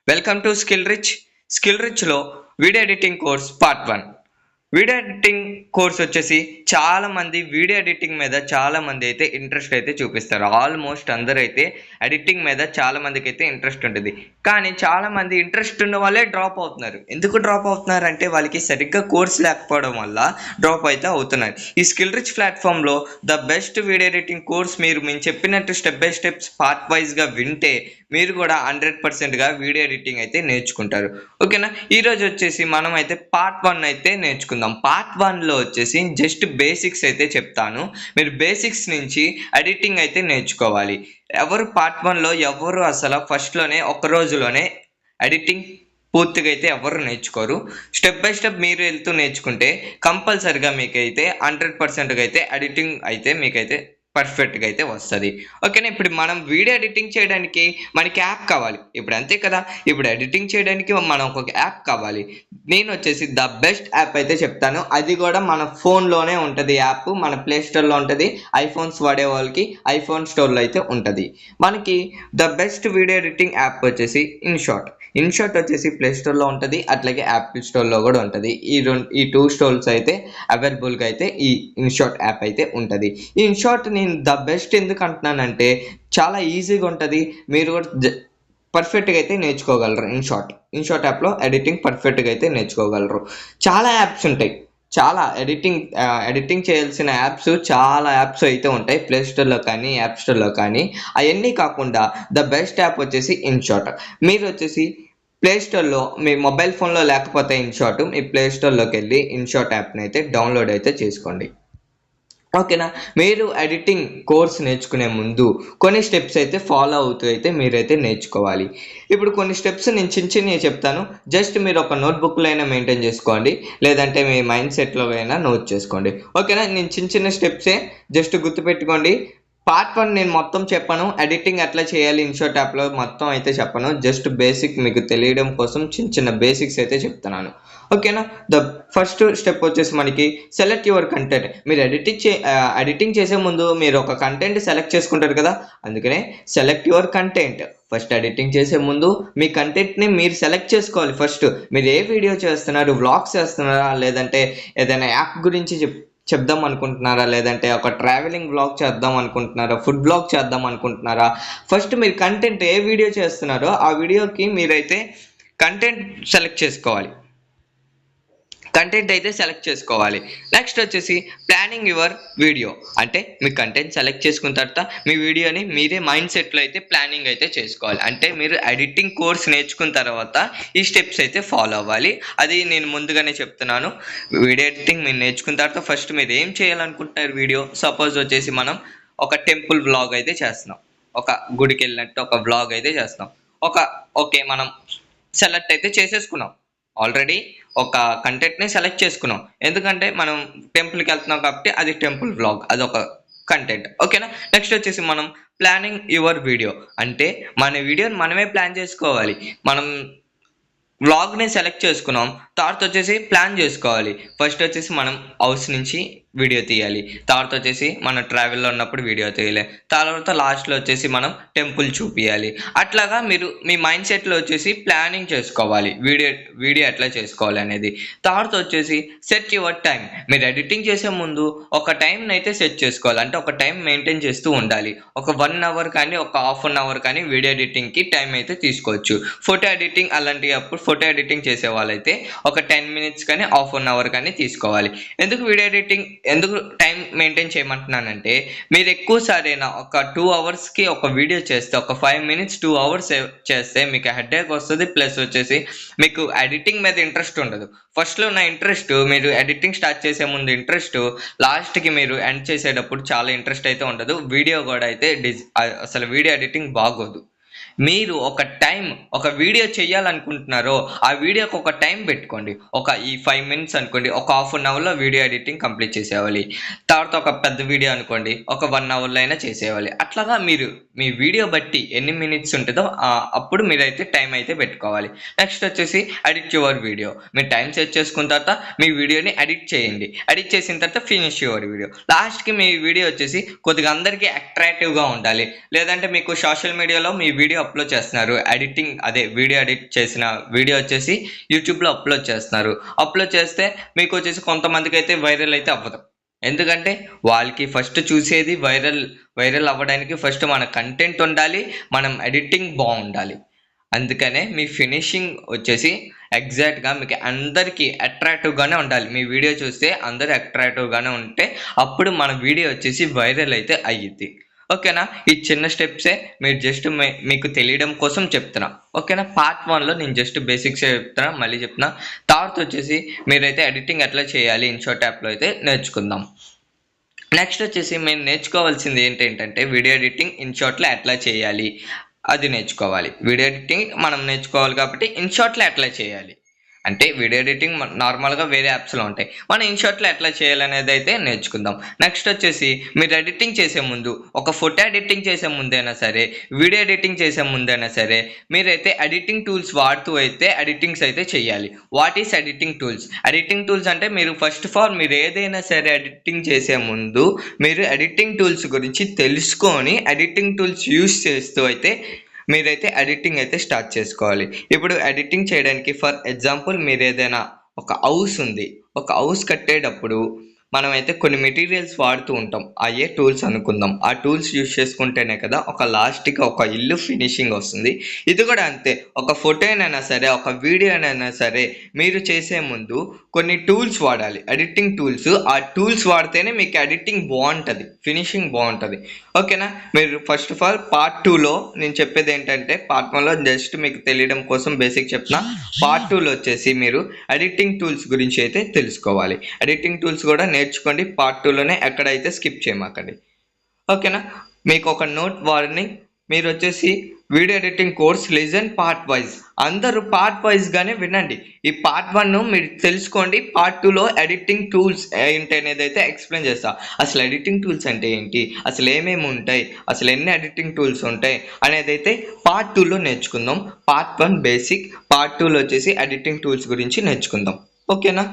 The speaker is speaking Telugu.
Welcome to Skill Rich. Skill రిచ్లో video editing course part 1. Video editing course వచ్చేసి చాలామంది వీడియో ఎడిటింగ్ మీద చాలామంది అయితే ఇంట్రెస్ట్ అయితే చూపిస్తారు. ఆల్మోస్ట్ అందరూ అయితే ఎడిటింగ్ మీద చాలామందికి అయితే ఇంట్రెస్ట్ ఉంటుంది. కానీ చాలామంది ఇంట్రెస్ట్ ఉన్న వాళ్ళే డ్రాప్ అవుతున్నారు. ఎందుకు డ్రాప్ అవుతున్నారు అంటే వాళ్ళకి సరిగ్గా కోర్స్ లేకపోవడం వల్ల డ్రాప్ అయితే అవుతున్నారు. ఈ స్కిల్ రిచ్ ప్లాట్ఫామ్లో the best video editing course మేము చెప్పినట్టు స్టెప్ బై స్టెప్స్ పార్ట్ వైజ్గా వింటే మీరు కూడా 100%గా వీడియో ఎడిటింగ్ అయితే నేర్చుకుంటారు. ఓకేనా? ఈరోజు వచ్చేసి మనం అయితే పార్ట్ 1 అయితే నేర్చుకుందాం. పార్ట్ 1లో వచ్చేసి జస్ట్ బేసిక్స్ అయితే చెప్తాను. మీరు బేసిక్స్ నుంచి ఎడిటింగ్ అయితే నేర్చుకోవాలి. ఎవరు పార్ట్ 1లో ఎవరు అసలు ఫస్ట్లోనే ఒక రోజులోనే ఎడిటింగ్ పూర్తిగా అయితే ఎవరు నేర్చుకోరు. స్టెప్ బై స్టెప్ మీరు వెళ్తూ నేర్చుకుంటే కంపల్సరిగా మీకైతే 100%గా అయితే ఎడిటింగ్ అయితే మీకైతే పర్ఫెక్ట్గా అయితే వస్తుంది. ఓకేనా? ఇప్పుడు మనం వీడియో ఎడిటింగ్ చేయడానికి మనకి యాప్ కావాలి. ఇప్పుడు అంతే కదా, ఇప్పుడు ఎడిటింగ్ చేయడానికి మనకు ఒక యాప్ కావాలి. నేను వచ్చేసి ద బెస్ట్ యాప్ అయితే చెప్తాను. అది కూడా మన ఫోన్లోనే ఉంటుంది. యాప్ మన ప్లే స్టోర్లో ఉంటుంది. ఐఫోన్స్ వాడే వాళ్ళకి ఐఫోన్ స్టోర్లో అయితే ఉంటుంది. మనకి the best video editing app వచ్చేసి ఇన్షాట్ వచ్చేసి ప్లే స్టోర్లో ఉంటుంది, అట్లాగే యాపిల్ స్టోర్లో కూడా ఉంటుంది. ఈ టూ స్టోర్స్ అయితే అవైలబుల్గా అయితే ఈ ఇన్షాట్ యాప్ అయితే ఉంటుంది. ఈ ఇన్షాట్ నేను ద బెస్ట్ ఎందుకు అంటున్నానంటే చాలా ఈజీగా ఉంటుంది. మీరు కూడా పర్ఫెక్ట్గా అయితే నేర్చుకోగలరు. ఇన్షాట్ యాప్లో ఎడిటింగ్ పర్ఫెక్ట్గా అయితే నేర్చుకోగలరు. చాలా యాప్స్ ఉంటాయి. చాలా ఎడిటింగ్ చేయాల్సిన చాలా యాప్స్ అయితే ఉంటాయి ప్లే స్టోర్లో కానీ యాప్ స్టోర్లో కానీ. అవన్నీ కాకుండా ద బెస్ట్ యాప్ వచ్చేసి ఇన్షాట్. మీరు వచ్చేసి ప్లే స్టోర్లో మీ మొబైల్ ఫోన్లో లేకపోతే ఇన్షాట్ మీ ప్లే స్టోర్లోకి వెళ్ళి ఇన్షాట్ యాప్ని అయితే డౌన్లోడ్ అయితే చేసుకోండి. ఓకేనా? మీరు ఎడిటింగ్ కోర్స్ నేర్చుకునే ముందు కొన్ని స్టెప్స్ అయితే ఫాలో అవుతూ అయితే మీరైతే నేర్చుకోవాలి. ఇప్పుడు కొన్ని స్టెప్స్ నేను చిన్నవి చెప్తాను. జస్ట్ మీరు ఒక నోట్బుక్లో అయినా మెయింటైన్ చేసుకోండి, లేదంటే మీ మైండ్ సెట్లో అయినా నోట్ చేసుకోండి. ఓకేనా? నేను చిన్న స్టెప్సే, జస్ట్ గుర్తుపెట్టుకోండి. పార్ట్ 1 నేను మొత్తం చెప్పను. ఎడిటింగ్ ఎట్లా చేయాలి ఇన్షాట్ యాప్లో మొత్తం అయితే చెప్పను. జస్ట్ బేసిక్ మీకు తెలియడం కోసం చిన్న బేసిక్స్ అయితే చెప్తున్నాను. ఓకేనా? ద ఫస్ట్ స్టెప్ వచ్చేసి మనకి సెలెక్ట్ యువర్ కంటెంట్. మీరు ఎడిటింగ్ చేసే ముందు మీరు ఒక కంటెంట్ సెలెక్ట్ చేసుకుంటారు కదా, అందుకనే select your content. First editing చేసే ముందు మీ కంటెంట్ని మీరు సెలెక్ట్ చేసుకోవాలి. ఫస్ట్ మీరు ఏ వీడియో చేస్తున్నారు, వ్లాగ్స్ చేస్తున్నారా, లేదంటే ఏదైనా యాప్ గురించి చెప్దాం అనుకుంటున్నారా, లేదంటే ఒక ట్రావెలింగ్ బ్లాగ్ చేద్దాం అనుకుంటున్నారా, ఫుడ్ బ్లాగ్ చేద్దాం అనుకుంటున్నారా. ఫస్ట్ మీరు కంటెంట్ ఏ వీడియో చేస్తున్నారో ఆ వీడియోకి మీరైతే కంటెంట్ సెలెక్ట్ చేసుకోవాలి. నెక్స్ట్ వచ్చేసి ప్లానింగ్ యువర్ వీడియో. అంటే మీ కంటెంట్ సెలెక్ట్ చేసుకున్న తర్వాత మీ వీడియోని మీరే మైండ్ సెట్లో అయితే ప్లానింగ్ అయితే చేసుకోవాలి. అంటే మీరు ఎడిటింగ్ కోర్స్ నేర్చుకున్న తర్వాత ఈ స్టెప్స్ అయితే ఫాలో అవ్వాలి. అది నేను ముందుగానే చెప్తున్నాను. వీడియో ఎడిటింగ్ మీరు నేర్చుకున్న తర్వాత ఫస్ట్ మీరు ఏం చేయాలనుకుంటున్నారు వీడియో. సపోజ్ వచ్చేసి మనం ఒక టెంపుల్ వ్లాగ్ అయితే చేస్తున్నాం, ఒక గుడికి వెళ్ళినట్టు ఒక వ్లాగ్ అయితే చేస్తున్నాం. ఓకే, మనం సెలెక్ట్ అయితే చేసేసుకున్నాం. ఆల్రెడీ ఒక కంటెంట్ని సెలెక్ట్ చేసుకున్నాం, ఎందుకంటే మనం టెంపుల్కి వెళ్తున్నాం కాబట్టి అది టెంపుల్ వ్లాగ్, అదొక కంటెంట్. ఓకేనా? నెక్స్ట్ వచ్చేసి మనం ప్లానింగ్ యువర్ వీడియో. అంటే మన వీడియోని మనమే ప్లాన్ చేసుకోవాలి. మనం వ్లాగ్ని సెలెక్ట్ చేసుకున్నాం, తర్వాత వచ్చేసి ప్లాన్ చేసుకోవాలి. ఫస్ట్ వచ్చేసి మనం హౌస్ నుంచి వీడియో తీయాలి, తర్వాత వచ్చేసి మనం ట్రావెల్లో ఉన్నప్పుడు వీడియో తీయాలి, తర్వాత లాస్ట్లో వచ్చేసి మనం టెంపుల్ చూపించాలి. అట్లాగా మీరు మీ మైండ్ సెట్లో వచ్చేసి ప్లానింగ్ చేసుకోవాలి వీడియో ఎట్లా చేసుకోవాలి అనేది. తర్వాత వచ్చేసి సెట్ యువర్ టైం. మీరు ఎడిటింగ్ చేసే ముందు ఒక టైంని అయితే సెట్ చేసుకోవాలి. అంటే ఒక టైం మెయింటైన్ చేస్తూ ఉండాలి. ఒక 1 అవర్ కానీ ఒక హాఫ్ అన్ అవర్ కానీ వీడియో ఎడిటింగ్కి టైం అయితే తీసుకోవచ్చు. ఫోటో ఎడిటింగ్ అలాంటి అప్పుడు ఫోటో ఎడిటింగ్ చేసే వాళ్ళైతే ఒక 10 మినిట్స్ కానీ హాఫ్ అన్ అవర్ కానీ తీసుకోవాలి. ఎందుకు టైం మెయింటైన్ చేయమంటున్నానంటే మీరు ఎక్కువసారైనా ఒక 2 అవర్స్కి ఒక వీడియో చేస్తే ఒక 5 మినిట్స్ 2 అవర్స్ చేస్తే మీకు హెడేక్ వస్తుంది. ప్లస్ వచ్చేసి మీకు ఎడిటింగ్ మీద ఇంట్రెస్ట్ ఉండదు. ఫస్ట్లో ఉన్న ఇంట్రెస్ట్, మీరు ఎడిటింగ్ స్టార్ట్ చేసే ముందు ఇంట్రెస్ట్, లాస్ట్కి మీరు ఎండ్ చేసేటప్పుడు చాలా ఇంట్రెస్ట్ అయితే ఉండదు. వీడియో కూడా అయితే అసలు వీడియో ఎడిటింగ్ బాగోదు. మీరు ఒక వీడియో చేయాలనుకుంటున్నారో ఆ వీడియోకి ఒక టైం పెట్టుకోండి. ఈ 5 మినిట్స్ అనుకోండి, ఒక హాఫ్ అన్ అవర్లో వీడియో ఎడిటింగ్ కంప్లీట్ చేసేయాలి. తర్వాత ఒక పెద్ద వీడియో అనుకోండి, ఒక 1 అవర్లో అయినా చేసేయాలి. అట్లాగా మీరు మీ వీడియో బట్టి ఎన్ని మినిట్స్ ఉంటుందో అప్పుడు మీరైతే టైం అయితే పెట్టుకోవాలి. నెక్స్ట్ వచ్చేసి ఎడిట్ యువర్ వీడియో. మీరు టైం సెట్ చేసుకున్న తర్వాత మీ వీడియోని ఎడిట్ చేయండి. ఎడిట్ చేసిన తర్వాత ఫినిష్ యువర్ వీడియో. లాస్ట్కి మీ వీడియో వచ్చేసి కొద్దిగా అందరికీ అట్రాక్టివ్గా ఉండాలి. లేదంటే మీకు సోషల్ మీడియాలో మీ వీడియో అప్లోడ్ చేస్తున్నారు. వీడియో ఎడిట్ చేసిన వీడియో వచ్చేసి యూట్యూబ్లో అప్లోడ్ చేస్తున్నారు. అప్లోడ్ చేస్తే మీకు వచ్చేసి కొంతమందికి అయితే వైరల్ అయితే అవ్వదు. ఎందుకంటే వాళ్ళకి ఫస్ట్ చూసేది వైరల్ అవ్వడానికి ఫస్ట్ మన కంటెంట్ ఉండాలి, మనం ఎడిటింగ్ బాగుండాలి. అందుకనే మీ ఫినిషింగ్ వచ్చేసి ఎగ్జాక్ట్గా మీకు అందరికీ అట్రాక్టివ్గానే ఉండాలి. మీ వీడియో చూస్తే అందరూ అట్రాక్టివ్గానే ఉంటే అప్పుడు మన వీడియో వచ్చేసి వైరల్ అయితే అయ్యిద్ది. ఓకేనా? ఈ చిన్న స్టెప్సే మీరు జస్ట్ మీకు తెలియడం కోసం చెప్తున్నా. ఓకేనా? పార్ట్ 1లో నేను జస్ట్ బేసిక్స్ చెప్తున్నా, మళ్ళీ చెప్తున్నా. తర్వాత వచ్చేసి మీరైతే ఎడిటింగ్ ఎట్లా చేయాలి ఇన్షాట్ యాప్లో అయితే నేర్చుకుందాం. నెక్స్ట్ వచ్చేసి మీరు నేర్చుకోవాల్సింది ఏంటంటే వీడియో ఎడిటింగ్ ఇన్షాట్లో ఎట్లా చేయాలి అది నేర్చుకోవాలి. వీడియో ఎడిటింగ్ మనం నేర్చుకోవాలి కాబట్టి ఇన్షాట్లో ఎట్లా చేయాలి అంటే వీడియో ఎడిటింగ్ నార్మల్గా వేరే యాప్స్లో ఉంటాయి, మనం ఇన్షాట్లో ఎట్లా చేయాలనేది అయితే నేర్చుకుందాం. నెక్స్ట్ వచ్చేసి మీరు ఎడిటింగ్ చేసే ముందు, ఒక ఫోటో ఎడిటింగ్ చేసే ముందైనా సరే, వీడియో ఎడిటింగ్ చేసే ముందైనా సరే మీరైతే ఎడిటింగ్ టూల్స్ వాడుతూ అయితే ఎడిటింగ్స్ అయితే చేయాలి. What is editing tools? Editing tools అంటే మీరు ఫస్ట్ ఆఫ్ ఆల్ మీరు ఏదైనా సరే ఎడిటింగ్ చేసే ముందు మీరు ఎడిటింగ్ టూల్స్ గురించి తెలుసుకొని ఎడిటింగ్ టూల్స్ యూస్ చేస్తూ అయితే మీరైతే ఎడిటింగ్ అయితే స్టార్ట్ చేసుకోవాలి. ఇప్పుడు ఎడిటింగ్ చేయడానికి ఫర్ ఎగ్జాంపుల్ మీరు ఏదైనా ఒక హౌస్ కట్టేటప్పుడు మనమైతే కొన్ని మెటీరియల్స్ వాడుతూ ఉంటాం, అయ్యే టూల్స్ అనుకుందాం. ఆ టూల్స్ యూజ్ చేసుకుంటేనే కదా లాస్ట్గా ఒక ఇల్లు ఫినిషింగ్ వస్తుంది. ఇది కూడా అంతే, ఒక ఫోటోనైనా సరే ఒక వీడియోనైనా సరే మీరు చేసే ముందు కొన్ని టూల్స్ వాడాలి, ఎడిటింగ్ టూల్స్. ఆ టూల్స్ వాడితేనే మీకు ఎడిటింగ్ బాగుంటుంది, ఫినిషింగ్ బాగుంటుంది. ఓకేనా? మీరు ఫస్ట్ ఆఫ్ ఆల్ పార్ట్ 2లో నేను చెప్పేది ఏంటంటే పార్ట్ 1లో జస్ట్ మీకు తెలియడం కోసం బేసిక్ చెప్తున్నా. పార్ట్ 2లో వచ్చేసి మీరు ఎడిటింగ్ టూల్స్ గురించి అయితే తెలుసుకోవాలి. ఎడిటింగ్ టూల్స్ కూడా నేర్చుకోండి. పార్ట్ 2లోనే ఎక్కడైతే స్కిప్ చేయమాకండి. ఓకేనా? మీకు ఒక నోట్ వార్నింగ్, మీరు వచ్చేసి video editing course listen part wise, అందరూ పార్ట్ వైజ్గానే వినండి. ఈ పార్ట్ 1 మీరు తెలుసుకోండి, పార్ట్ 2లో ఎడిటింగ్ టూల్స్ ఏంటి అనేది అయితే ఎక్స్ప్లెయిన్ చేస్తా. అసలు ఎడిటింగ్ టూల్స్ అంటే ఏంటి, అసలు ఏమేమి ఉంటాయి, అసలు ఎన్ని ఎడిటింగ్ టూల్స్ ఉంటాయి అనేది అయితే పార్ట్ 2లో నేర్చుకుందాం. పార్ట్ 1 బేసిక్, పార్ట్ 2లో వచ్చేసి ఎడిటింగ్ టూల్స్ గురించి నేర్చుకుందాం. ఓకేనా?